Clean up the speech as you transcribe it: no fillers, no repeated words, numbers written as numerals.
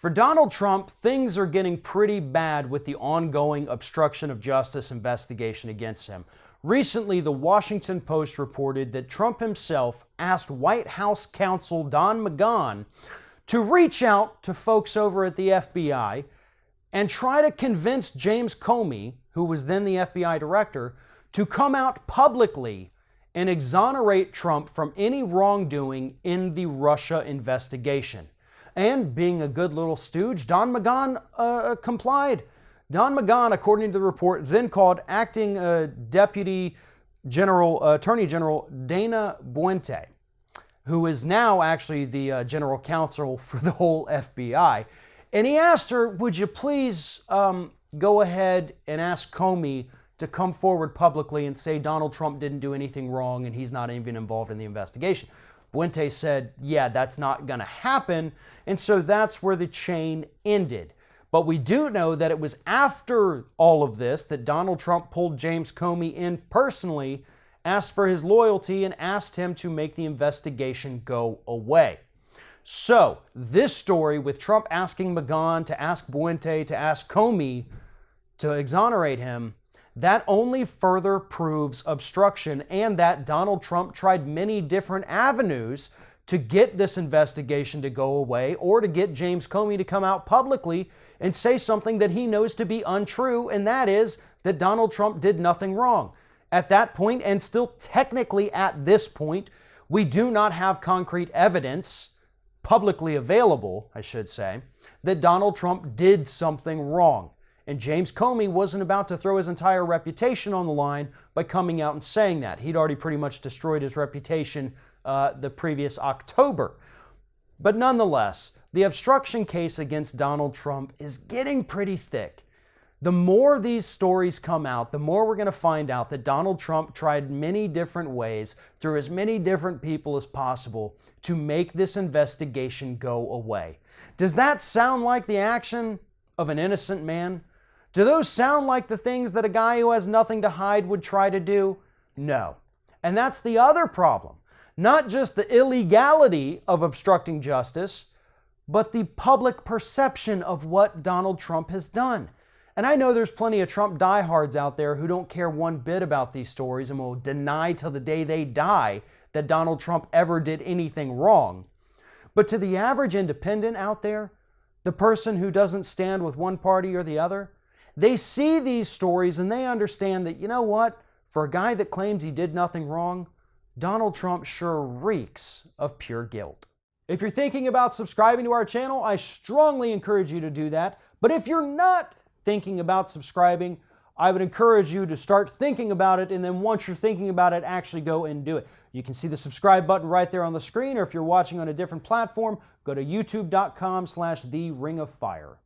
For Donald Trump, things are getting pretty bad with the ongoing obstruction of justice investigation against him. Recently, the Washington Post reported that Trump himself asked White House counsel Don McGahn to reach out to folks over at the FBI and try to convince James Comey, who was then the FBI director, to come out publicly and exonerate Trump from any wrongdoing in the Russia investigation. And being a good little stooge, Don McGahn complied. Don McGahn, according to the report, then called acting Attorney General Dana Boente, who is now actually the general counsel for the whole FBI. And he asked her, would you please go ahead and ask Comey to come forward publicly and say Donald Trump didn't do anything wrong and he's not even involved in the investigation. Boente said, yeah, that's not going to happen. And so that's where the chain ended. But we do know that it was after all of this that Donald Trump pulled James Comey in personally, asked for his loyalty, and asked him to make the investigation go away. So this story with Trump asking McGahn to ask Boente to ask Comey to exonerate him, that only further proves obstruction and that Donald Trump tried many different avenues to get this investigation to go away or to get James Comey to come out publicly and say something that he knows to be untrue, and that is that Donald Trump did nothing wrong. At that point, and still technically at this point, we do not have concrete evidence, publicly available, I should say, that Donald Trump did something wrong. And James Comey wasn't about to throw his entire reputation on the line by coming out and saying that. He'd already pretty much destroyed his reputation the previous October. But nonetheless, the obstruction case against Donald Trump is getting pretty thick. The more these stories come out, the more we're going to find out that Donald Trump tried many different ways through as many different people as possible to make this investigation go away. Does that sound like the action of an innocent man? Do those sound like the things that a guy who has nothing to hide would try to do? No. And that's the other problem. Not just the illegality of obstructing justice, but the public perception of what Donald Trump has done. And I know there's plenty of Trump diehards out there who don't care one bit about these stories and will deny till the day they die that Donald Trump ever did anything wrong. But to the average independent out there, the person who doesn't stand with one party or the other, they see these stories and they understand that, you know what, for a guy that claims he did nothing wrong, Donald Trump sure reeks of pure guilt. If you're thinking about subscribing to our channel, I strongly encourage you to do that. But if you're not thinking about subscribing, I would encourage you to start thinking about it, and then once you're thinking about it, actually go and do it. You can see the subscribe button right there on the screen, or if you're watching on a different platform, go to youtube.com/theringofFire.